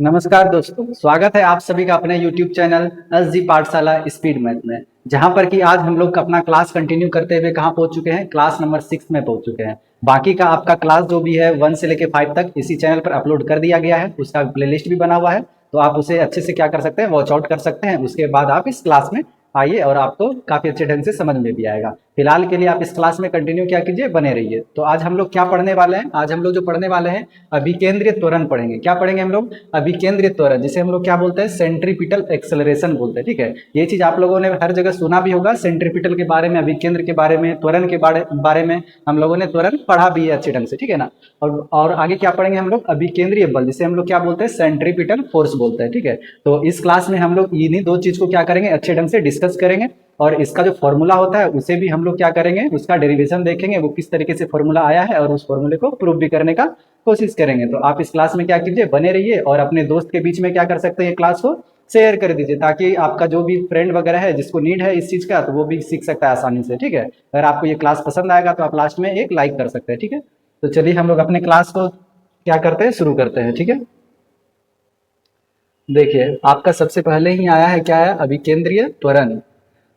नमस्कार दोस्तों, स्वागत है आप सभी का अपने YouTube चैनल एसजी पाठशाला स्पीड मैथ में। जहां पर कि आज हम लोग अपना क्लास कंटिन्यू करते हुए कहां पहुंच चुके हैं, क्लास नंबर 6 में पहुंच चुके हैं। बाकी का आपका क्लास जो भी है 1 से लेके 5 तक इसी चैनल पर अपलोड कर दिया गया है। उसका प्लेलिस्ट भी बना हुआ है, तो आप उसे अच्छे से क्या कर सकते हैं, वॉच आउट कर सकते हैं। उसके बाद आप इस क्लास में आइए और आपको काफ़ी अच्छे ढंग से समझ में भी आएगा। फिलहाल के लिए आप इस क्लास में कंटिन्यू क्या कीजिए, बने रहिए। तो आज हम लोग क्या पढ़ने वाले हैं, आज हम लोग जो पढ़ने वाले हैं अभिकेंद्रिय त्वरण पढ़ेंगे। क्या पढ़ेंगे हम लोग? अभिकेंद्रिय त्वरण, जिसे हम लोग क्या बोलते हैं, सेंट्रीपिटल एक्सेलरेशन बोलते हैं। ठीक है, ये चीज आप लोगों ने हर जगह सुना भी होगा, सेंट्रीपिटल के बारे में, अभिकेंद्र के बारे में, त्वरण के बारे में हम लोगों ने त्वरण पढ़ा भी है अच्छे ढंग से। ठीक है ना। और आगे क्या पढ़ेंगे हम लोग? अभिकेंद्रीय बल, जिसे हम लोग क्या बोलते हैं, सेंट्रीपिटल फोर्स बोलते हैं। ठीक है, तो इस क्लास में हम लोग इन्हीं दो चीज को क्या करेंगे, अच्छे ढंग से डिस्कस करेंगे। और इसका जो फॉर्मूला होता है उसे भी हम लोग क्या करेंगे, उसका डेरिवेशन देखेंगे, वो किस तरीके से फॉर्मूला आया है, और उस फॉर्मूले को प्रूव भी करने का कोशिश करेंगे। तो आप इस क्लास में क्या कीजिए, बने रहिए और अपने दोस्त के बीच में क्या कर सकते हैं, ये क्लास को शेयर कर दीजिए, ताकि आपका जो भी फ्रेंड वगैरह है जिसको नीड है इस चीज का, तो वो भी सीख सकता है आसानी से। ठीक है, अगर आपको ये क्लास पसंद आएगा तो आप लास्ट में एक लाइक कर सकते हैं। ठीक है, तो चलिए हम लोग अपने क्लास को क्या करते हैं, शुरू करते हैं। ठीक है, देखिए आपका सबसे पहले ही आया है, क्या है, अभिकेंद्रीय त्वरण।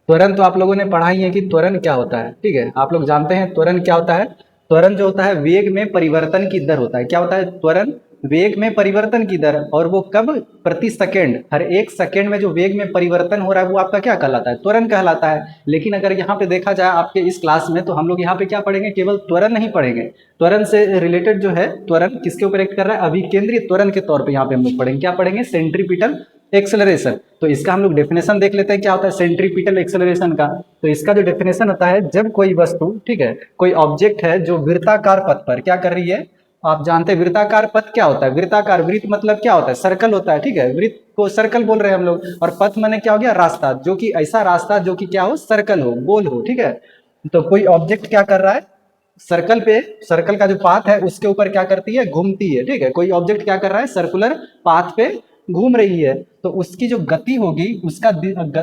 त्वरण तो आप लोगों ने पढ़ा ही है कि त्वरण क्या होता है। ठीक है, आप लोग जानते हैं त्वरण क्या होता है। त्वरण जो होता है वेग में परिवर्तन की दर होता है। क्या होता है? त्वरण वेग में परिवर्तन की दर। और वो कब? प्रति सेकेंड, हर एक सेकेंड में जो वेग में परिवर्तन हो रहा है वो आपका क्या कहलाता है? त्वरण कहलाता है। लेकिन अगर यहाँ पे देखा जाए आपके इस क्लास में, तो हम लोग यहाँ पे क्या पढ़ेंगे, केवल त्वरण नहीं पढ़ेंगे। त्वरण से रिलेटेड जो है, त्वरण किसके ऊपर एक्ट कर रहा है, अभिकेंद्रीय त्वरण के तौर पर यहाँ पे हम लोग पढ़ेंगे। क्या पढ़ेंगे? Centripetal acceleration. तो इसका हम लोग डेफिनेशन देख लेते हैं, क्या होता है सेंट्रीपिटल एक्सेलरेशन का। तो इसका जो डेफिनेशन होता है, जब कोई वस्तु, ठीक है, कोई ऑब्जेक्ट है जो वृत्ताकार पथ पर क्या कर रही है, आप जानते हैं वृत्ताकार पथ क्या होता है। वृत्ताकार, वृत्त मतलब क्या होता है, सर्कल होता है। ठीक है, वृत्त को सर्कल बोल रहे हैं हम लोग, और पथ माने क्या हो गया, रास्ता, जो कि ऐसा रास्ता जो कि क्या हो, सर्कल हो, गोल हो। ठीक है, तो कोई ऑब्जेक्ट क्या कर रहा है, सर्कल पे, सर्कल का जो पाथ है उसके ऊपर क्या करती है, घूमती है। ठीक है, कोई ऑब्जेक्ट क्या कर रहा है, सर्कुलर पाथ पे घूम रही है, तो उसकी जो गति होगी,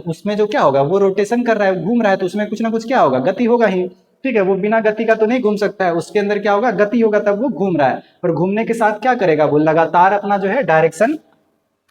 उसमें जो क्या होगा, वो रोटेशन कर रहा है, घूम रहा है, तो उसमें कुछ ना कुछ क्या होगा, गति होगा ही। ठीक है, वो बिना गति का तो नहीं घूम सकता है, उसके अंदर क्या होगा, गति होगा, तब वो घूम रहा है। और घूमने के साथ क्या करेगा, वो लगातार अपना जो है डायरेक्शन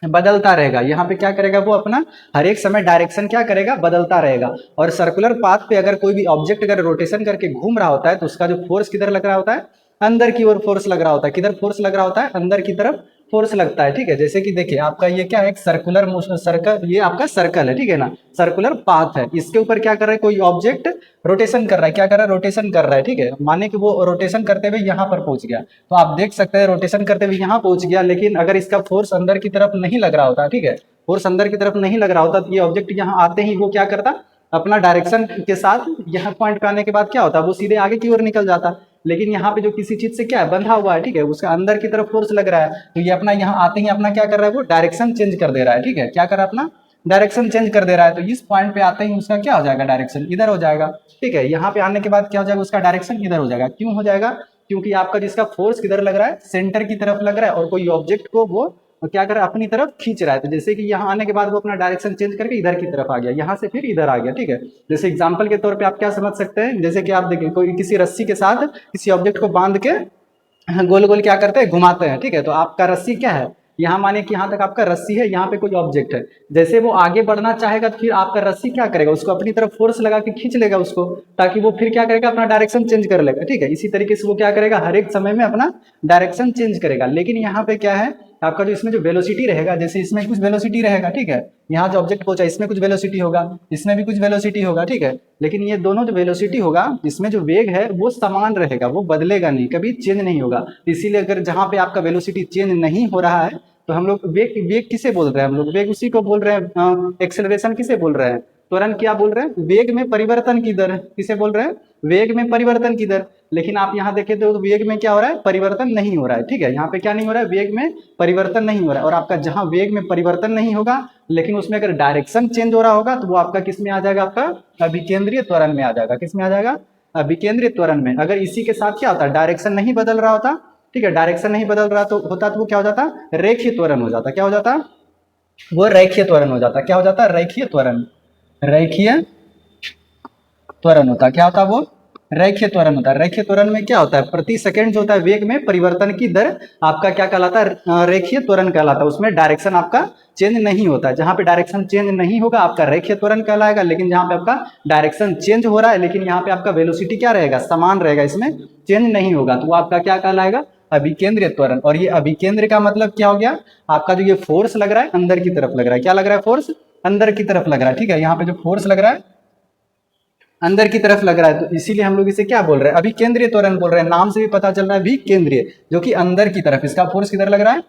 बदलता रहेगा। यहाँ पे क्या करेगा, वो अपना हर एक समय डायरेक्शन क्या करेगा, बदलता रहेगा। और सर्कुलर पाथ पे अगर कोई भी ऑब्जेक्ट अगर रोटेशन करके घूम रहा होता है, तो उसका जो फोर्स किधर लग रहा होता है, अंदर की ओर फोर्स लग रहा होता है। किधर फोर्स लग रहा होता है, अंदर की तरफ फोर्स लगता है। ठीक है, जैसे कि देखिए आपका ये क्या है, एक सर्कुलर मोशन, सर्कल, ये आपका सर्कल है। ठीक है ना, सर्कुलर पाथ है, इसके ऊपर क्या कर रहा है, कोई ऑब्जेक्ट रोटेशन कर रहा है। क्या कर रहा है, रोटेशन कर रहा है। ठीक है, माने कि वो रोटेशन करते हुए यहाँ पर पहुंच गया, तो आप देख सकते हैं रोटेशन करते हुए यहाँ पहुंच गया, लेकिन अगर इसका फोर्स अंदर की तरफ नहीं लग रहा होता, ठीक है, फोर्स अंदर की तरफ नहीं लग रहा होता, तो ये ऑब्जेक्ट यहाँ आते ही वो क्या करता, अपना डायरेक्शन के साथ यहाँ पॉइंट पे आने के बाद क्या होता, वो सीधे आगे की ओर निकल जाता। लेकिन यहाँ पे जो किसी चीज से क्या है, बंधा हुआ है, ठीक है, उसका अंदर की तरफ फोर्स लग रहा है, तो ये अपना यहाँ आते ही अपना क्या कर रहा है, वो डायरेक्शन चेंज कर दे रहा है। ठीक है, क्या कर रहा है, अपना डायरेक्शन चेंज कर दे रहा है। तो इस पॉइंट पे आते ही उसका क्या हो जाएगा, डायरेक्शन इधर हो जाएगा। ठीक है, यहाँ पे आने के बाद क्या हो जाएगा, उसका डायरेक्शन इधर हो जाएगा। क्यों हो जाएगा? क्योंकि आपका जिसका फोर्स किधर लग रहा है, सेंटर की तरफ लग रहा है, और कोई ऑब्जेक्ट को वो क्या कर रहा है, अपनी तरफ खींच रहा है। तो जैसे कि यहाँ आने के बाद वो अपना डायरेक्शन चेंज करके इधर की तरफ आ गया, यहाँ से फिर इधर आ गया। ठीक है, जैसे एग्जांपल के तौर पे आप क्या समझ सकते हैं, जैसे कि आप देखिए कोई किसी रस्सी के साथ किसी ऑब्जेक्ट को बांध के गोल गोल क्या करते हैं, घुमाते हैं। ठीक है, तो आपका रस्सी क्या है, यहाँ माने कि यहाँ तक आपका रस्सी है, यहाँ पे कोई ऑब्जेक्ट है, जैसे वो आगे बढ़ना चाहेगा तो फिर आपका रस्सी क्या करेगा, उसको अपनी तरफ फोर्स लगा के खींच लेगा उसको, ताकि वो फिर क्या करेगा, अपना डायरेक्शन चेंज कर लेगा। ठीक है, इसी तरीके से वो क्या करेगा, हर एक समय में अपना डायरेक्शन चेंज करेगा। लेकिन यहाँ पे क्या है, आपका जो इसमें जो वेलोसिटी रहेगा, जैसे इसमें कुछ वेलोसिटी रहेगा, ठीक है, यहाँ जो ऑब्जेक्ट पहुंचा इसमें कुछ वेलोसिटी होगा, इसमें भी कुछ वेलोसिटी होगा। ठीक है, लेकिन ये दोनों जो वेलोसिटी होगा, इसमें जो वेग है वो समान रहेगा, वो बदलेगा नहीं, कभी चेंज नहीं होगा। इसीलिए अगर जहाँ पे आपका वेलोसिटी चेंज नहीं हो रहा है, तो हम लोग वेग, वेग किसे बोल रहे हैं, हम लोग वेग उसी को बोल रहे हैं। एक्सेलरेशन किसे बोल रहे हैं, त्वरण क्या बोल रहे हैं, वेग में परिवर्तन की दर। किसे बोल रहे हैं, वेग में परिवर्तन की दर। लेकिन आप यहाँ देखें तो वेग में क्या हो रहा है, परिवर्तन नहीं हो रहा है। ठीक है, यहाँ पे क्या नहीं हो रहा है, वेग में परिवर्तन नहीं हो रहा है। और आपका जहाँ वेग में परिवर्तन नहीं होगा, लेकिन उसमें अगर डायरेक्शन चेंज हो रहा होगा, तो वो आपका किस में आ जाएगा, आपका अभिकेंद्रीय त्वरण में आ जाएगा। किस में आ जाएगा, अभिकेंद्रीय त्वरण में। अगर इसी के साथ क्या होता है, डायरेक्शन नहीं बदल रहा होता, ठीक है, डायरेक्शन नहीं बदल रहा तो होता, तो वो क्या हो जाता, रेखीय त्वरण हो जाता। क्या हो जाता, वो रेखीय त्वरण हो जाता। क्या हो जाता, रेखीय त्वरण, रेखीय त्वरण होता। क्या होता वो, रैखिक त्वरण होता है। रैखिक त्वरण में क्या होता है, प्रति सेकंड जो होता है वेग में परिवर्तन की दर आपका क्या कहलाता है, रेखीय त्वरण कहलाता है। उसमें डायरेक्शन आपका चेंज नहीं होता है। जहां पे डायरेक्शन चेंज नहीं होगा आपका रैखिक त्वरण कहलाएगा, लेकिन जहां पे आपका डायरेक्शन चेंज हो रहा है लेकिन यहाँ पे आपका वेलोसिटी क्या रहेगा, समान रहेगा, इसमें चेंज नहीं होगा, तो वो आपका क्या कहलाएगा, अभिकेंद्रीय त्वरण। और ये अभिकेंद्र का मतलब क्या हो गया, आपका जो ये फोर्स लग रहा है अंदर की तरफ लग रहा है, क्या लग रहा है, फोर्स अंदर की तरफ लग रहा है। ठीक है, यहाँ पे जो फोर्स लग रहा है अंदर की तरफ लग रहा है, तो इसीलिए हम लोग इसे क्या बोल रहे हैं, अभिकेंद्रीय त्वरण बोल रहे हैं। नाम से भी पता चल रहा है अभिकेंद्रीय, जो कि अंदर की तरफ, इसका फोर्स किधर लग रहा है,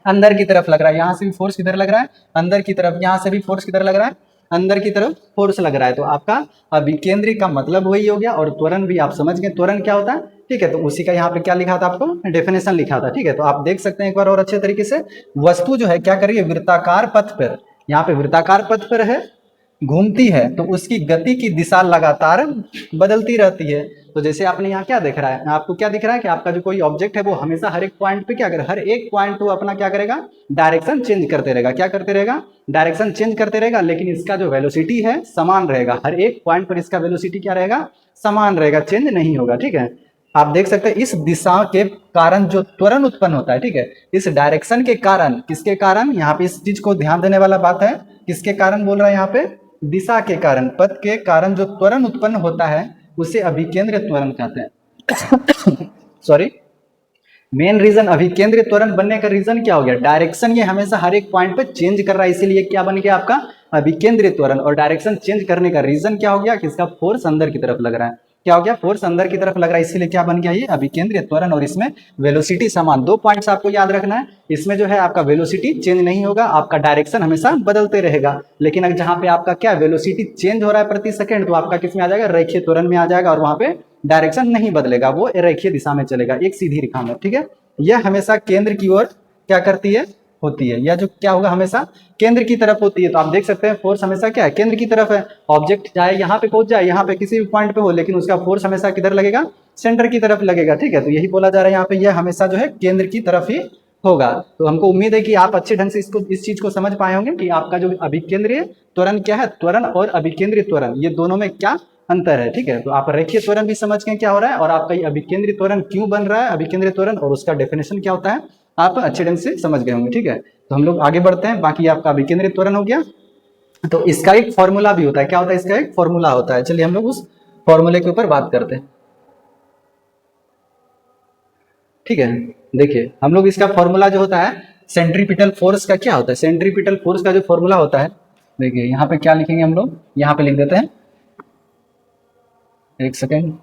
अंदर की तरफ लग रहा है। यहाँ से भी फोर्स किधर लग रहा है, अंदर की तरफ। यहाँ से भी फोर्स किधर लग रहा है, अंदर की तरफ फोर्स लग रहा है। तो आपका अभिकेंद्री का मतलब वही हो गया। और त्वरण भी आप समझ गए, त्वरण क्या होता है। ठीक है, तो उसी का यहाँ पे क्या लिखा था, आपको डेफिनेशन लिखा था। ठीक है, तो आप देख सकते हैं एक बार और अच्छे तरीके से। वस्तु जो है क्या कर रही है, वृत्ताकार पथ पर, यहाँ पे वृत्ताकार पथ पर है, घूमती है, तो उसकी गति की दिशा लगातार बदलती रहती है। तो जैसे आपने यहाँ क्या दिख रहा है, आपको क्या दिख रहा है कि आपका जो कोई ऑब्जेक्ट है वो हमेशा हर एक पॉइंट पे क्या करे, हर एक पॉइंट वो अपना क्या करेगा, डायरेक्शन चेंज करते रहेगा। क्या करते रहेगा, डायरेक्शन चेंज करते रहेगा, लेकिन इसका जो वेलोसिटी है समान रहेगा। हर एक पॉइंट पर इसका वेलोसिटी क्या रहेगा, समान रहेगा, चेंज नहीं होगा। ठीक है, आप देख सकते हैं इस दिशा के कारण जो त्वरण उत्पन्न होता है, ठीक है, इस डायरेक्शन के कारण, किसके कारण, यहाँ पे इस चीज को ध्यान देने वाला बात है, किसके कारण बोल रहा है यहाँ पे, दिशा के कारण, पथ के कारण जो त्वरण उत्पन्न होता है उसे अभिकेंद्रीय त्वरण कहते हैं। सॉरी, मेन रीजन अभिकेंद्रीय त्वरण बनने का रीजन क्या हो गया, डायरेक्शन ये हमेशा हर एक पॉइंट पे चेंज कर रहा है, इसीलिए क्या बन गया आपका अभिकेंद्रीय त्वरण। और डायरेक्शन चेंज करने का रीजन क्या हो गया कि इसका फोर्स अंदर की तरफ लग रहा है। क्या हो गया, फोर्स अंदर की तरफ लग रहा है, इसीलिए क्या बन गया ये अभिकेंद्रीय त्वरण। और इसमें वेलोसिटी समान, दो पॉइंट्स आपको याद रखना है। इसमें जो है आपका वेलोसिटी चेंज नहीं होगा, आपका डायरेक्शन हमेशा बदलते रहेगा। लेकिन अगर जहां पे आपका क्या वेलोसिटी चेंज हो रहा है प्रति सेकंड, तो आपका किस में आ जाएगा, रेखीय त्वरण में आ जाएगा, और वहां पे डायरेक्शन नहीं बदलेगा, वो रेखीय दिशा में चलेगा, एक सीधी रेखा में। ठीक है, यह हमेशा केंद्र की ओर क्या करती है, होती है। यह जो क्या होगा, हमेशा केंद्र की तरफ होती है। तो आप देख सकते हैं फोर्स हमेशा क्या है, केंद्र की तरफ है। ऑब्जेक्ट चाहे यहाँ पे पहुंच जाए, यहाँ पे किसी भी पॉइंट पे हो, लेकिन उसका फोर्स हमेशा किधर लगेगा, सेंटर की तरफ लगेगा। ठीक है, तो यही बोला जा रहा है यहाँ पे, यह हमेशा जो है केंद्र की तरफ ही होगा। तो हमको उम्मीद है कि आप अच्छे ढंग से इस चीज को समझ पाए होंगे कि आपका जो अभिकेंद्रीय त्वरण क्या है, त्वरण और अभिकेंद्रीय त्वरण ये दोनों में क्या अंतर है। ठीक है, तो आप रेखीय त्वरण भी समझ गए क्या हो रहा है, और आपका ये अभिकेंद्रीय त्वरण क्यों बन रहा है, अभिकेंद्रीय त्वरण और उसका डेफिनेशन क्या होता है, आप अच्छे ढंग से समझ गए होंगे। ठीक है, तो हम लोग आगे बढ़ते हैं। बाकी आपका अभिकेंद्रीय त्वरण हो गया, तो इसका एक फॉर्मूला भी होता है। क्या होता है, इसका एक फॉर्मूला होता है। चलिए हम लोग उस फॉर्मूले के ऊपर बात करते हैं। ठीक है, देखिए हम लोग इसका फॉर्मूला जो होता है, सेंट्रीपिटल फोर्स का क्या होता है, सेंट्रीपिटल फोर्स का जो फॉर्मूला होता है, देखिए यहाँ पे क्या लिखेंगे हम लोग, यहाँ पे लिख देते हैं, एक सेकेंड,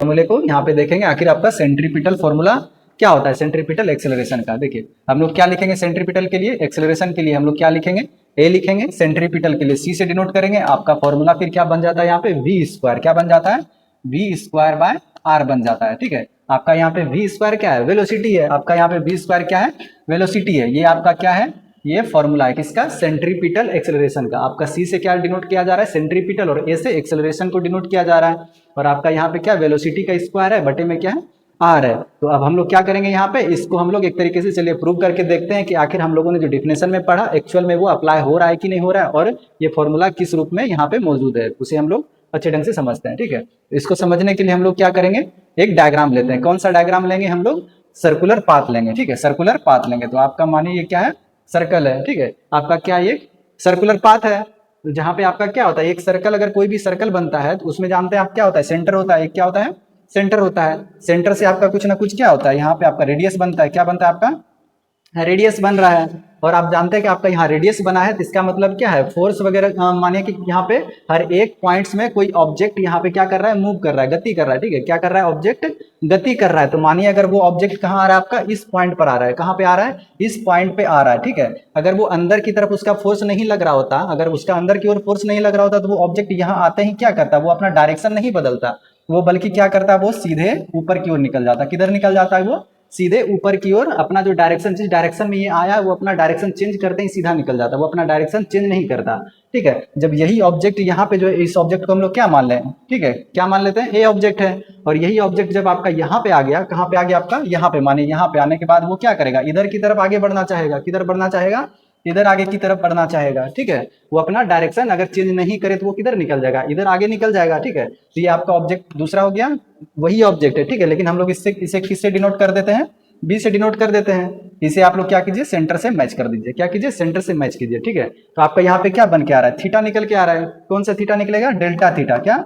फॉर्मूले को यहाँ पे देखेंगे आखिर आपका सेंट्रीपिटल फॉर्मूला क्या होता है, सेंट्रीपिटल एक्सेलरेशन का। देखिए हम लोग क्या लिखेंगे सेंट्रीपिटल के लिए, एक्सेलरेशन के लिए हम लोग क्या लिखेंगे, ए लिखेंगे, सेंट्रीपिटल के लिए सी से डिनोट करेंगे। आपका फॉर्मूला फिर क्या बन जाता है, यहाँ पे वी स्क्वायर, क्या बन जाता है, वी स्क्वायर बाय आर बन जाता है। ठीक है, आपका यहाँ पे वी स्क्वायर क्या है, वेलोसिटी है, आपका यहाँ पे वी स्क्वायर क्या है, वेलोसिटी है। ये आपका क्या है, ये फॉर्मूला है किसका, सेंट्रीपिटल एक्सेलरेशन का। आपका सी से क्या डिनोट किया जा रहा है, सेंट्रीपिटल, और ए से एक्सेलरेशन को डिनोट किया जा रहा है। और आपका यहाँ पे क्या वेलोसिटी का स्क्वायर है, बटे में क्या है, आर है। तो अब हम लोग क्या करेंगे, यहाँ पे इसको हम लोग एक तरीके से चलिए प्रूव करके देखते हैं कि आखिर हम लोगों ने जो डिफिनेशन में पढ़ा एक्चुअल में वो अप्लाई हो रहा है कि नहीं हो रहा है, और ये फॉर्मूला किस रूप में यहाँ पे मौजूद है, उसे हम लोग अच्छे ढंग से समझते हैं। ठीक है, इसको समझने के लिए हम लोग क्या करेंगे, एक डायग्राम लेते हैं। कौन सा डायग्राम लेंगे हम लोग, सर्कुलर पाथ लेंगे। ठीक है, सर्कुलर पाथ लेंगे। तो आपका मानिए ये क्या है, सर्कल है। ठीक है, आपका क्या ये सर्कुलर पाथ है, तो जहां पे आपका क्या होता है, एक सर्कल, अगर कोई भी सर्कल बनता है तो उसमें जानते हैं आप क्या होता है, सेंटर होता है। एक क्या होता है, सेंटर होता है। सेंटर से आपका कुछ ना कुछ क्या होता है, यहाँ पे आपका रेडियस बनता है। क्या बनता है, आपका रेडियस बन रहा है। और आप जानते हैं कि आपका यहाँ रेडियस बना है, तो इसका मतलब क्या है, फोर्स वगैरह, मानिए कि यहाँ पे हर एक पॉइंट्स में कोई ऑब्जेक्ट यहाँ पे क्या कर रहा है, मूव कर रहा है, गति कर रहा है। ठीक है, क्या कर रहा है, ऑब्जेक्ट गति कर रहा है। तो मानिए अगर वो ऑब्जेक्ट कहाँ आ रहा है, आपका इस पॉइंट पर आ रहा है। कहाँ पे आ रहा है, इस पॉइंट पे आ रहा है। ठीक है, अगर वो अंदर की तरफ उसका फोर्स नहीं लग रहा होता, अगर उसका अंदर की ओर फोर्स नहीं लग रहा होता, तो वो ऑब्जेक्ट यहाँ आते ही क्या करता, वो अपना डायरेक्शन नहीं बदलता, वो बल्कि क्या करता है, वो सीधे ऊपर की ओर निकल जाता। किधर निकल जाता है, वो सीधे ऊपर की ओर। अपना जो डायरेक्शन, जिस डायरेक्शन में ये आया, वो अपना डायरेक्शन चेंज करते ही सीधा निकल जाता है, वो अपना डायरेक्शन चेंज नहीं करता। ठीक है, जब यही ऑब्जेक्ट यहाँ पे जो है, इस ऑब्जेक्ट को हम लोग क्या मान लें, ठीक है, क्या मान लेते हैं, ए ऑब्जेक्ट है। और यही ऑब्जेक्ट जब आपका यहाँ पे आ गया, कहाँ पे आ गया आपका, यहाँ पे, माने यहाँ पे आने के बाद वो क्या करेगा, इधर की तरफ आगे बढ़ना चाहेगा। किधर बढ़ना चाहेगा, इधर आगे की तरफ बढ़ना चाहेगा, ठीक है, वो अपना डायरेक्शन अगर चेंज नहीं करे तो वो किधर निकल जाएगा, इधर आगे निकल जाएगा, ठीक है। तो ये आपका ऑब्जेक्ट दूसरा हो गया, वही ऑब्जेक्ट है, ठीक है, लेकिन हम लोग इससे इसे किससे डिनोट कर देते हैं, बी से डिनोट कर देते हैं। इसे आप लोग क्या कीजिए, सेंटर से मैच कर दीजिए, क्या कीजिए, सेंटर से मैच कीजिए, ठीक है। तो आपका यहाँ पे क्या बन के आ रहा है, थीटा निकल के आ रहा है। कौन सा थीटा निकलेगा, डेल्टा थीटा, क्या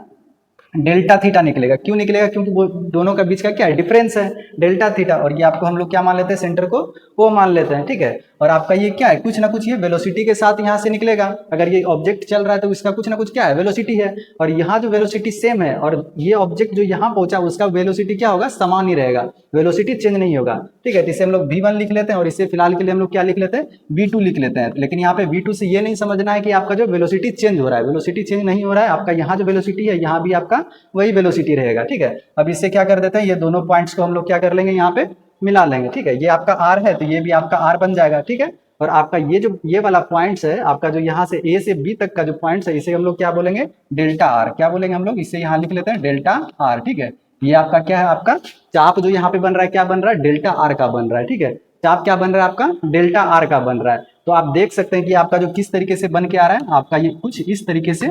डेल्टा थीटा निकलेगा। क्यों निकलेगा, क्योंकि वो दोनों का बीच का क्या है, डिफरेंस है, डेल्टा थीटा। और ये आपको हम लोग क्या मान लेते हैं, सेंटर को वो मान लेते हैं, ठीक है। और आपका ये क्या है, कुछ ना कुछ ये वेलोसिटी के साथ यहाँ से निकलेगा। अगर ये ऑब्जेक्ट चल रहा है तो इसका कुछ ना कुछ क्या है, वेलोसिटी है। और यहाँ जो वेलोसिटी सेम है और ये ऑब्जेक्ट जो यहाँ पहुंचा उसका वेलोसिटी क्या होगा, समान ही रहेगा, वेलोसिटी चेंज नहीं होगा, ठीक है। तो इसे हम लोग v1 लिख लेते हैं और इसे फिलहाल के लिए हम लोग क्या लिख लेते हैं, v2 लिख लेते हैं। लेकिन यहाँ पे v2 से ये नहीं समझना है कि आपका जो वेलोसिटी चेंज हो रहा है, वेलोसिटी चेंज नहीं हो रहा है, आपका यहाँ जो वेलोसिटी है यहाँ भी आपका वही वेलोसिटी रहेगा, ठीक है। अब इससे क्या कर देते हैं, ये दोनों पॉइंट्स को हम लोग क्या कर लेंगे, यहाँ पे मिला लेंगे, ठीक है। ये आपका r है तो ये भी आपका r बन जाएगा, ठीक है। और आपका ये जो ये वाला पॉइंट्स है, आपका जो यहाँ से a से b तक का जो पॉइंट्स है, इसे हम लोग क्या बोलेंगे, डेल्टा r, क्या बोलेंगे हम लोग, इसे यहाँ लिख लेते हैं डेल्टा r, ठीक है। ये आपका क्या है, आपका चाप जो यहाँ पे बन रहा है, क्या बन रहा है, डेल्टा r का बन रहा है, ठीक है। चाप क्या बन रहा है आपका, डेल्टा r का बन रहा है। तो आप देख सकते हैं कि आपका जो किस तरीके से बन के आ रहा है, आपका ये कुछ इस तरीके से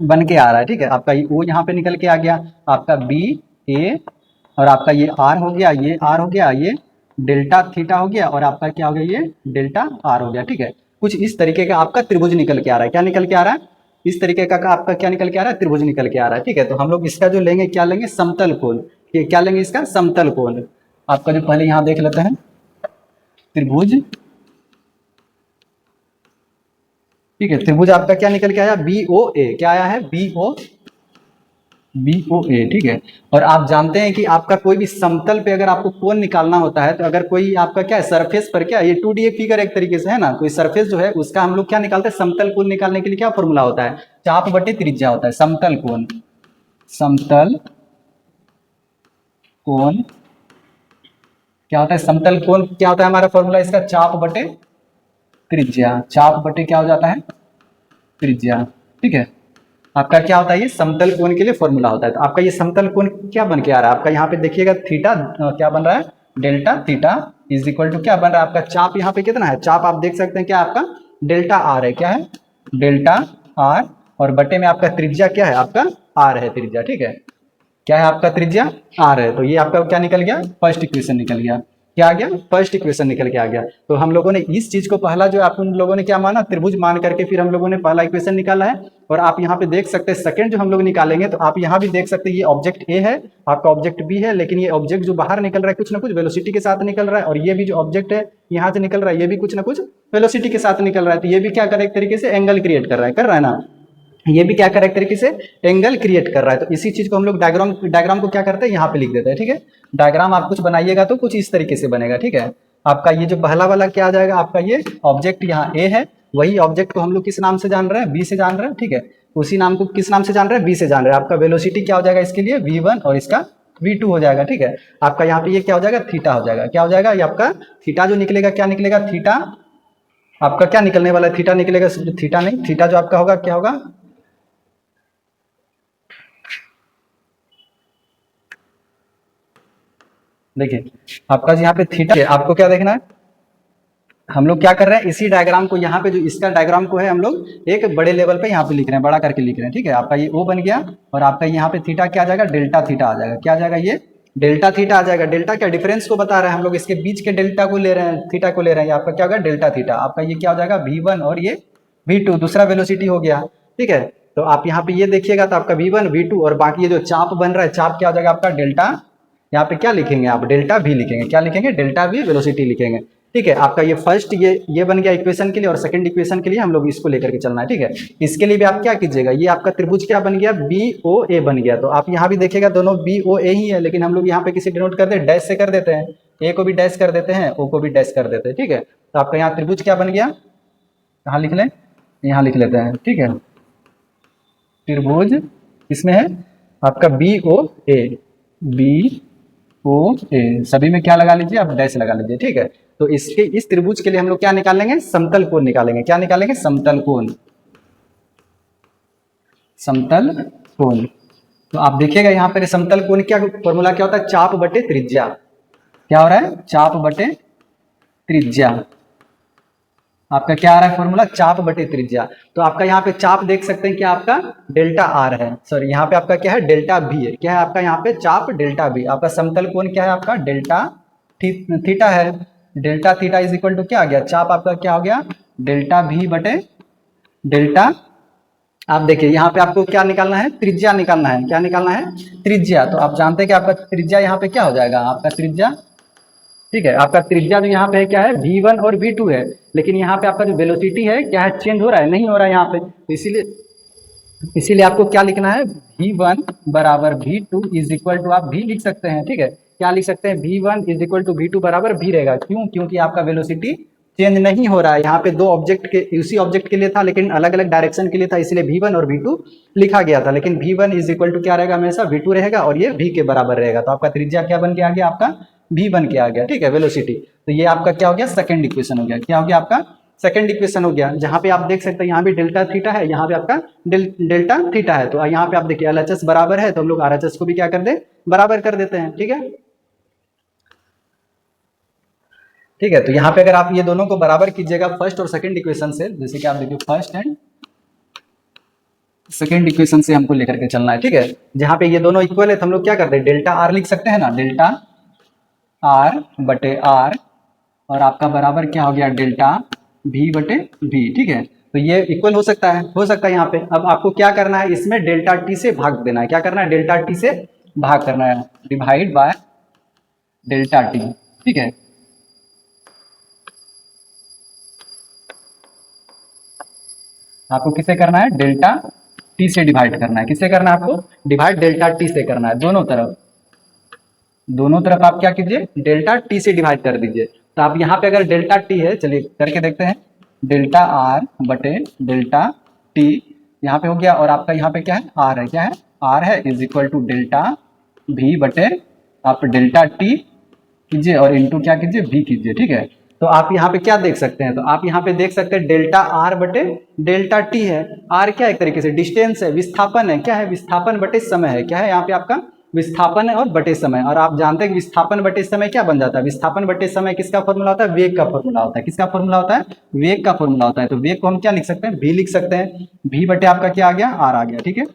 बन के आ रहा है, ठीक है। आपका ये ओ यहाँ पे निकल के आ गया, आपका बी ए, और आपका ये आर हो गया, ये आर हो गया, ये डेल्टा थीटा हो गया, और आपका क्या हो गया, ये डेल्टा आर हो गया, ठीक है। कुछ इस तरीके का आपका त्रिभुज निकल के आ रहा है, क्या निकल के आ रहा है, इस तरीके का आपका क्या निकल के आ रहा है, त्रिभुज निकल के आ रहा है, ठीक है। तो हम लोग इसका जो लेंगे, क्या लेंगे, समतल कोण, क्या लेंगे, इसका समतल कोण। आपका जो पहले यहाँ देख लेते हैं, त्रिभुज, ठीक है। त्रिभुज आपका क्या निकल के आया, बी ओ ए, क्या आया है, बी ओ ए, ठीक है। और आप जानते हैं कि आपका कोई भी समतल पे अगर आपको कोण निकालना होता है, तो अगर कोई आपका क्या है, सरफेस पर, क्या ये 2D फिगर एक तरीके से है ना, कोई सरफेस जो है उसका हम लोग क्या निकालते हैं, समतल कोण निकालने के लिए क्या फॉर्मूला होता है, चाप बटे त्रिज्या होता है, समतल कोण, समतल कोण क्या होता है, समतल कोण क्या होता है हमारा फॉर्मूला इसका, चाप बटे त्रिज्या, चाप बटे क्या हो जाता है, त्रिज्या, ठीक है। आपका क्या होता है, ये समतल कोण के लिए फॉर्मूला होता है। तो आपका ये समतल कोण क्या बन के आ रहा है, आपका यहाँ पे देखिएगा थीटा क्या बन रहा है, delta theta is equal to क्या बन रहा है, आपका चाप यहाँ पे कितना है, चाप आप देख सकते हैं क्या आपका डेल्टा आर है, क्या है, डेल्टा आर, और बटे में आपका त्रिज्या क्या है, आपका आर है त्रिज्या, ठीक है। क्या है आपका त्रिज्या, आर है। तो ये आपका क्या निकल गया, फर्स्ट इक्वेशन निकल गया, क्या आ गया, फर्स्ट इक्वेशन निकल के आ गया। तो हम लोगों ने इस चीज को पहला जो आप लोगों ने क्या माना, त्रिभुज मान करके फिर हम लोगों ने पहला इक्वेशन निकाला है। और आप यहाँ पे देख सकते हैं सेकंड जो हम लोग निकालेंगे, तो आप यहाँ भी देख सकते हैं ये ऑब्जेक्ट ए है, आपका ऑब्जेक्ट बी है, लेकिन ये ऑब्जेक्ट जो बाहर निकल रहा है कुछ ना कुछ वेलोसिटी के साथ निकल रहा है, और ये भी जो ऑब्जेक्ट है यहाँ से निकल रहा है, ये भी कुछ ना कुछ वेलोसिटी के साथ निकल रहा है। तो ये भी क्या कर रहा है, एक तरीके से एंगल क्रिएट कर रहा है ना, ये भी क्या कर रहा है, एक तरीके से एंगल क्रिएट कर रहा है। तो इसी चीज को हम लोग डायग्राम को क्या करते हैं, यहाँ पे लिख देते हैं, ठीक है। डायग्राम आप कुछ बनाइएगा तो कुछ इस तरीके से बनेगा, ठीक है। आपका ये जो पहला वाला क्या आ जाएगा, आपका ये ऑब्जेक्ट यहाँ ए है, वही ऑब्जेक्ट को हम लोग किस नाम से जान रहे हैं, बी से जान रहे हैं, ठीक है। उसी नाम को किस नाम से जान रहे हैं, बी से जान रहे हैं। आपका वेलोसिटी क्या हो जाएगा इसके लिए, v1, और इसका v2 हो जाएगा, ठीक है। आपका यहाँ पे ये क्या हो जाएगा, थीटा हो जाएगा, क्या हो जाएगा, ये आपका थीटा जो निकलेगा, क्या निकलेगा, थीटा आपका क्या निकलने वाला है, थीटा निकलेगा, थीटा नहीं, थीटा जो आपका होगा क्या होगा, देखिए आपका यहाँ पे थीटा है, आपको क्या देखना है, हम लोग क्या कर रहे हैं, इसी डायग्राम को यहाँ पे जो इसका डायग्राम को है हम लोग एक बड़े लेवल पे यहाँ पे लिख रहे हैं, बड़ा करके लिख रहे हैं, ठीक है। आपका ये ओ बन गया, और आपका यहाँ पे थीटा क्या आ जाएगा, डेल्टा थीटा आ जाएगा, क्या आ जाएगा, ये डेल्टा थीटा आ जाएगा। डेल्टा क्या डिफरेंस को बता रहे हैं, हम लोग इसके बीच के डेल्टा को ले रहे हैं, थीटा को ले रहे हैं, आपका क्या होगा, डेल्टा थीटा। आपका ये क्या हो जाएगा, v1, और ये v2, दूसरा वेलोसिटी हो गया, ठीक है। तो आप यहाँ पे ये देखिएगा तो आपका v1 v2, और बाकी ये जो चाप बन रहा है, चाप क्या हो जाएगा आपका डेल्टा, यहाँ पे क्या लिखेंगे आप, डेल्टा भी लिखेंगे, क्या लिखेंगे, डेल्टा भी वेलोसिटी लिखेंगे, ठीक है। आपका ये फर्स्ट ये बन गया इक्वेशन के लिए, और सेकंड इक्वेशन के लिए हम लोग इसको लेकर के चलना है, ठीक है। इसके लिए भी आप क्या कीजिएगा, ये आपका त्रिभुज क्या बन गया, बी ओ ए बन गया। तो आप यहाँ भी देखिएगा दोनों बी ओ ए ही है, लेकिन हम लोग यहाँ पे किसी डिनोट करते हैं, डैश से कर देते हैं, ए को भी डैश कर देते हैं, ओ को भी डैश कर देते हैं, ठीक है। तो आपका यहाँ त्रिभुज क्या बन गया, कहाँ लिख लें, यहाँ लिख लेते हैं, ठीक है। त्रिभुज इसमें है आपका बी ओ ए, बी ओ ए, सभी में क्या लगा लीजिए, आप डैश लगा लीजिए, ठीक है। तो इसके इस त्रिभुज के लिए हम लोग क्या निकालेंगे, समतल कोण निकालेंगे, क्या निकालेंगे, समतल कोण, समतल कोण। तो आप देखिएगा यहाँ पर समतल कोण क्या फॉर्मूला क्या होता है, चाप बटे त्रिज्या, क्या हो रहा है, चाप बटे त्रिज्या, आपका क्या आ रहा है फॉर्मूला, चाप बटे त्रिज्या। तो आपका यहाँ पे चाप देख सकते हैं कि आपका डेल्टा आर है, सॉरी यहाँ पे आपका क्या है डेल्टा बी है, क्या है आपका यहाँ पे चाप डेल्टा बी। आपका समतल कोण क्या है आपका डेल्टा थीटा है। Delta theta is equal to क्या आ गया, चाप आपका क्या हो गया डेल्टा भी बटे डेल्टा। आप देखिए यहाँ पे आपको क्या निकालना है, त्रिज्या निकालना है। क्या निकालना है, त्रिज्या। तो आप जानते हैं कि आपका त्रिज्या यहाँ पे क्या हो जाएगा, आपका त्रिज्या, ठीक है, आपका त्रिज्या जो यहाँ पे है क्या है v1 और v2 है, लेकिन यहाँ पे आपका जो वेलोसिटी है क्या है, चेंज हो रहा है, नहीं हो रहा है यहाँ पे। तो इसीलिए आपको क्या लिखना है, v1 बराबर v2 इज इक्वल टू, आप v लिख सकते हैं, ठीक है, क्या लिख सकते हैं, v1 is equal to v2 बराबर v रहेगा। क्यों, क्योंकि आपका वेलोसिटी चेंज नहीं हो रहा है। यहाँ पे दो ऑब्जेक्ट के, उसी ऑब्जेक्ट के लिए था लेकिन अलग अलग डायरेक्शन के लिए था, इसलिए v1 और v2 लिखा गया था। लेकिन v1 इज इक्वल टू क्या रहेगा, हमेशा v2 रहेगा और ये v के बराबर रहेगा। तो आपका त्रिज्या क्या बन के आ गया, आपका v बन के आ गया, ठीक है, वेलोसिटी। तो ये आपका क्या हो गया, सेकंड इक्वेशन हो गया। क्या हो गया आपका, सेकंड इक्वेशन हो गया। जहां पे आप देख सकते हैं यहाँ भी डेल्टा थीटा है, यहाँ पे आपका डेल्टा थीटा है। तो यहाँ पे आप देखिए एलएचएस बराबर है, तो हम लोग आरएचएस को भी क्या कर दे, बराबर कर देते हैं, ठीक है। ठीक है, तो यहाँ पे अगर आप ये दोनों को बराबर कीजिएगा फर्स्ट और सेकंड इक्वेशन से, जैसे कि आप देखिए फर्स्ट एंड सेकंड इक्वेशन से हमको लेकर के चलना है, ठीक है। जहाँ पे ये दोनों इक्वल है तो हम लोग क्या करते हैं, डेल्टा आर लिख सकते हैं ना, डेल्टा आर बटे आर, और आपका बराबर क्या हो गया डेल्टा भी बटे भी, ठीक है। तो ये इक्वल हो सकता है, यहाँ पे। अब आपको क्या करना है, इसमें डेल्टा टी से भाग देना है। क्या करना है, डेल्टा टी से भाग करना है, डिवाइड बाय डेल्टा टी, ठीक है। आपको किसे करना है, डेल्टा टी से डिवाइड करना है। किससे करना है आपको, डिवाइड डेल्टा टी से करना है। दोनों तरफ, दोनों तरफ आप क्या कीजिए, डेल्टा टी से डिवाइड कर दीजिए। तो आप यहाँ पे अगर डेल्टा टी है, चलिए करके देखते हैं, डेल्टा आर बटे डेल्टा टी यहाँ पे हो गया, और आपका यहाँ पे क्या है, आर है, क्या है, आर है, इज इक्वल टू डेल्टा भी बटे आप डेल्टा टी कीजिए और इंटू क्या कीजिए, भी कीजिए, ठीक है। तो आप यहाँ पे क्या देख सकते हैं, तो आप यहाँ पे देख सकते हैं डेल्टा आर बटे डेल्टा टी है। आर क्या है, एक तरीके से डिस्टेंस है, विस्थापन है, क्या है, विस्थापन बटे समय है, क्या है यहाँ पे आपका विस्थापन है और बटे समय। और आप जानते हैं कि विस्थापन बटे समय क्या बन जाता है, विस्थापन बटे समय किसका फॉर्मूला होता है, वेग का फॉर्मूला होता है। किसका फॉर्मूला होता है, वेग का फॉर्मूला होता है। तो वेग को हम क्या लिख सकते हैं, भी लिख सकते हैं, भी बटे आपका क्या आ गया, आर आ गया, ठीक है।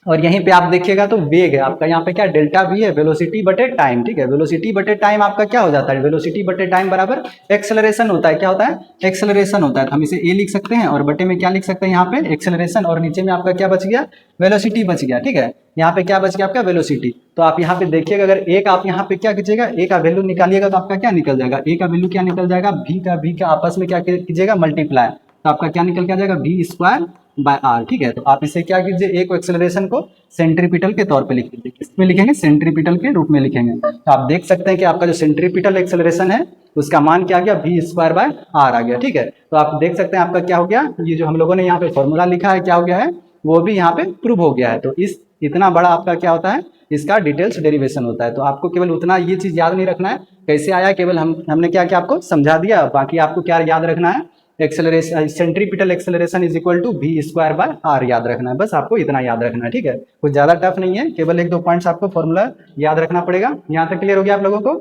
और यहीं पे आप देखिएगा तो वेग है आपका यहाँ पे क्या, डेल्टा वी है, वेलोसिटी बटे टाइम, ठीक है। वेलोसिटी बटे टाइम आपका क्या हो जाता है, वेलोसिटी बटे टाइम बराबर एक्सेलरेशन होता है। क्या होता है, एक्सेलरेशन होता है। तो हम इसे ए लिख सकते हैं और बटे में क्या लिख सकते हैं, यहाँ पे एक्सेलरेशन, और नीचे में आपका क्या बच गया, वेलोसिटी बच गया, ठीक है। यहाँ पे क्या बच गया आपका, वेलोसिटी। तो आप यहाँ पे देखिएगा, अगर एक आप यहाँ पे क्या कीजिएगा, ए का वैल्यू निकालिएगा तो आपका क्या निकल जाएगा, ए का वैल्यू क्या निकल जाएगा, भी का आपस में क्या कीजिएगा, मल्टीप्लाई। तो आपका क्या निकल के आ जाएगा, भी स्क्वायर बाय आर, ठीक है। तो आप इसे क्या कीजिए, एक एक्सेलरेशन को सेंट्रीपिटल के तौर पे लिख लीजिए। किसमें लिखेंगे, सेंट्रीपिटल के रूप में लिखेंगे। तो आप देख सकते हैं कि आपका जो सेंट्रीपिटल एक्सेलरेशन है उसका मान क्या आ गया, भी स्क्वायर बाय आर आ गया, ठीक है। तो आप देख सकते हैं आपका क्या हो गया, ये जो हम लोगों ने यहाँ पे फॉर्मूला लिखा है क्या हो गया है, वो भी यहाँ पे प्रूव हो गया है। तो इस इतना बड़ा आपका क्या होता है, इसका डिटेल्स डेरिवेशन होता है। तो आपको केवल उतना ये चीज याद नहीं रखना है कैसे आया, केवल हमने क्या क्या आपको समझा दिया। बाकी आपको क्या याद रखना है, acceleration, centripetal acceleration is equal to V square by R याद रखना है। बस आपको इतना याद रखना है, ठीक है। कुछ ज्यादा टफ नहीं है, केवल एक दो पॉइंट्स आपको फॉर्मूला याद रखना पड़ेगा। यहाँ तक क्लियर हो गया आप लोगों को।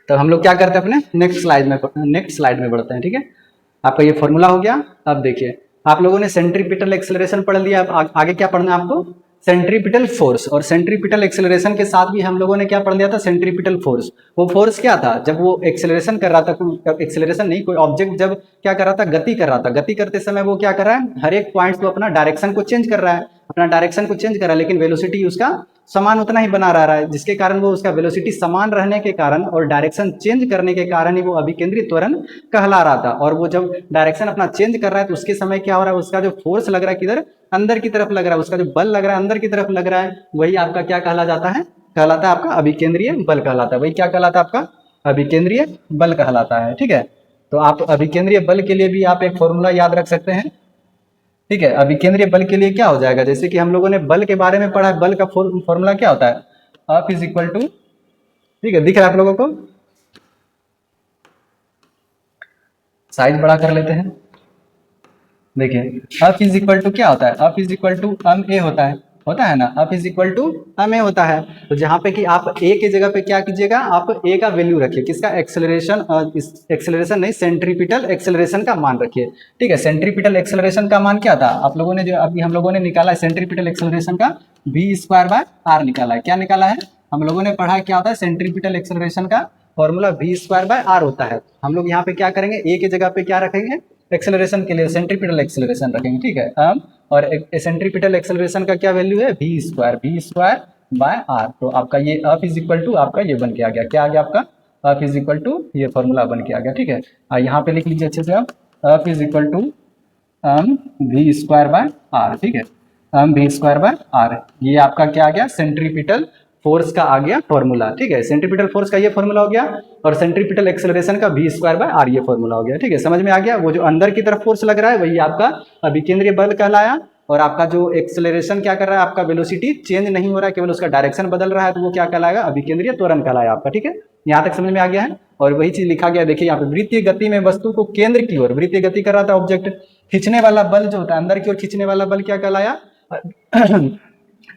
तो हम लोग क्या करते हैं, अपने नेक्स्ट स्लाइड में बढ़ते हैं, ठीक है। आपका ये फॉर्मूला हो गया। अब देखिए आप लोगों ने सेंट्रीपिटल एक्सेलरेशन पढ़ लिया, अब आगे क्या पढ़ना है आपको, सेंट्रीपिटल फोर्स। और सेंट्रीपिटल एक्सेलरेशन के साथ भी हम लोगों ने क्या पढ़ लिया था, सेंट्रीपिटल फोर्स। वो फोर्स क्या था, जब वो एक्सेलरेशन कर रहा था, एक्सेलरेशन नहीं, कोई ऑब्जेक्ट जब क्या कर रहा था, गति कर रहा था, गति करते समय वो क्या कर रहा है, हर एक पॉइंट को अपना डायरेक्शन को चेंज कर रहा है, लेकिन वेलोसिटी उसका समान उतना ही बना रह रहा है, जिसके कारण वो उसका वेलोसिटी समान रहने के कारण और डायरेक्शन चेंज करने के कारण ही वो अभिकेंद्री त्वरण कहला रहा था। और वो जब डायरेक्शन अपना चेंज कर रहा है तो उसके समय क्या हो रहा है, उसका जो फोर्स लग रहा है किधर, अंदर की तरफ लग रहा है, उसका जो बल लग रहा है अंदर की तरफ लग रहा है, वही आपका क्या कहला जाता है, कहलाता है आपका अभिकेंद्रीय बल कहलाता है। वही क्या कहलाता है, आपका अभिकेंद्रीय बल कहलाता है, ठीक है। तो आप अभिकेंद्रीय बल के लिए भी आप एक फॉर्मूला याद रख सकते हैं, ठीक है। अभिकेंद्रीय बल के लिए क्या हो जाएगा, जैसे कि हम लोगों ने बल के बारे में पढ़ा है, बल का फॉर्मूला क्या होता है, F इज इक्वल टू, ठीक है, दिख रहा है आप लोगों को, साइज बड़ा कर लेते हैं। देखिए F इज इक्वल टू क्या होता है, F is equal to m a होता है, होता है ना, up is equal to M A होता है। तो जहाँ पे कि आप ए की जगह पे क्या कीजिएगा, आप ए का वैल्यू रखिए, किसका, एक्सेलरेशन, एक्सेलरेशन नहीं, सेंट्रीपिटल एक्सेलरेशन का मान रखिए। ठीक है, सेंट्रीपिटल एक्सेलरेशन का मान क्या था आप लोगों ने, जो अभी हम लोगों ने निकाला है सेंट्रीपिटल एक्सेलरेशन का वी स्क्वायर बाय आर निकाला है। क्या निकाला है, हम लोगों ने पढ़ा क्या होता है सेंट्रीपिटल एक्सेलरेशन का formula V square by R होता है। हम लोग यहाँ पे क्या करेंगे, ए की जगह पे क्या रखेंगे, एक्सेलरेशन के लिए सेंट्रीपिटल एक्सेलरेशन रखेंगे। ठीक है, और सेंट्रीपिटल एक्सेलरेशन का क्या वैल्यू है, वी स्क्वायर बाय आर। तो आपका ये अप इज इक्वल टू आपका ये बन के आ गया, क्या आ गया आपका, अप इज इक्वल टू ये फॉर्मूला बन के आ गया। ठीक है, यहाँ पे लिख लीजिए अच्छे से, आप up is equal to V square by R. ठीक है, वी स्क्वायर बाय आर, ये आपका क्या आ गया, सेंट्रीपिटल फोर्स का आ गया फॉर्मूला। ठीक है, सेंट्रीपिटल फोर्स का ये फॉर्मूला हो गया, और सेंट्रीपिटल एक्सेलरेशन का वी स्क्वायर बाय आर ये फॉर्मूला हो गया। ठीक है, समझ में आ गया। वो जो अंदर की तरफ फोर्स लग रहा है वही आपका अभिकेंद्रीय बल कहलाया, और आपका जो एक्सेलरेशन क्या कर रहा है, आपका वेलोसिटी चेंज नहीं हो रहा है, केवल उसका डायरेक्शन बदल रहा है, तो वो क्या कहलाएगा, अभिकेंद्रीय त्वरण कहलाया आपका। ठीक है, यहाँ तक समझ में आ गया है। और वही चीज लिखा गया, देखिए यहाँ पे, वृत्तीय गति में वस्तु को केंद्र की ओर, वृत्तीय गति कर रहा था ऑब्जेक्ट, खींचने वाला बल जो होता है अंदर की ओर खींचने वाला बल क्या कहलाया,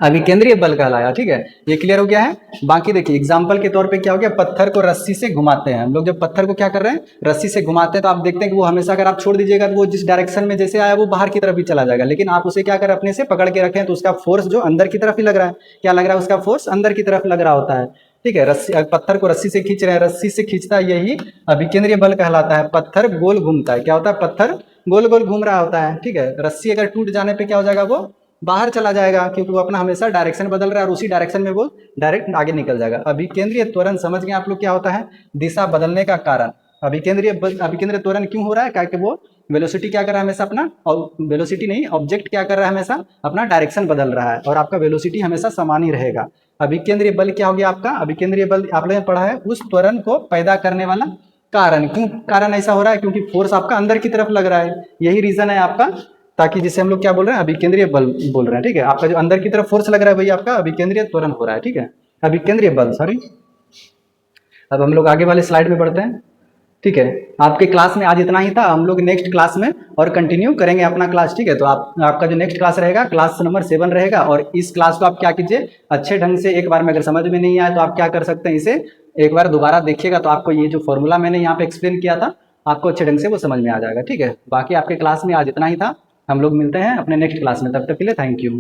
अभिकेंद्रीय बल कहलाया। ठीक है, ये क्लियर हो गया है। बाकी देखिए एग्जांपल के तौर पे क्या हो गया, पत्थर को रस्सी से घुमाते हैं हम लोग, जब पत्थर को क्या कर रहे हैं, रस्सी से घुमाते हैं, तो आप देखते हैं कि वो हमेशा अगर आप छोड़ दीजिएगा तो वो जिस डायरेक्शन में जैसे आया वो बाहर की तरफ भी चला जाएगा, लेकिन आप उसे क्या करें, अपने से पकड़ के रखें तो उसका फोर्स जो अंदर की तरफ ही लग रहा है, क्या लग रहा है, उसका फोर्स अंदर की तरफ लग रहा होता है। ठीक है, रस्सी, पत्थर को रस्सी से खींच रहे हैं, रस्सी से खींचता है, यही अभिकेंद्रीय बल कहलाता है। पत्थर गोल घूमता है, क्या होता है, पत्थर गोल गोल घूम रहा होता है। ठीक है, रस्सी अगर टूट जाने पे क्या हो जाएगा, वो बाहर चला जाएगा, क्योंकि वो अपना हमेशा डायरेक्शन बदल रहा है, और उसी डायरेक्शन में वो डायरेक्ट आगे निकल जाएगा। अभिकेंद्रीय त्वरण समझ गए आप लोग क्या होता है, दिशा बदलने का कारण। अभिकेंद्रीय त्वरण क्यों हो रहा है, क्योंकि वो वेलोसिटी क्या कर रहा है हमेशा अपना, और वेलोसिटी नहीं, ऑब्जेक्ट क्या कर रहा है हमेशा, अपना डायरेक्शन बदल रहा है, और आपका वेलोसिटी हमेशा समान ही रहेगा। अभिकेंद्रीय बल क्या हो गया आपका, अभिकेंद्रीय बल आप लोगों ने पढ़ा है उस त्वरण को पैदा करने वाला कारण। क्यों कारण ऐसा हो रहा है, क्योंकि फोर्स आपका अंदर की तरफ लग रहा है, यही रीजन है आपका, ताकि जिसे हम लोग क्या बोल रहे हैं, अभिकेंद्रीय बल बोल रहे हैं। ठीक है, आपका जो अंदर की तरफ फोर्स लग रहा है वही आपका अभिकेंद्रीय त्वरण हो रहा है। ठीक है, अभिकेंद्रीय बल, सॉरी। अब हम लोग आगे वाले स्लाइड में बढ़ते हैं। ठीक है, आपके क्लास में आज इतना ही था, हम लोग नेक्स्ट क्लास में और कंटिन्यू करेंगे अपना क्लास। ठीक है, तो आपका जो नेक्स्ट क्लास रहेगा क्लास नंबर 7 रहेगा, और इस क्लास को आप क्या कीजिए, अच्छे ढंग से एक बार में, अगर समझ में नहीं आए तो आप क्या कर सकते हैं, इसे एक बार दोबारा देखिएगा, तो आपको ये जो फॉर्मूला मैंने यहाँ पे एक्सप्लेन किया था आपको अच्छे ढंग से वो समझ में आ जाएगा। ठीक है, बाकी आपके क्लास में आज इतना ही था, हम लोग मिलते हैं अपने नेक्स्ट क्लास में, तब तक के लिए थैंक यू।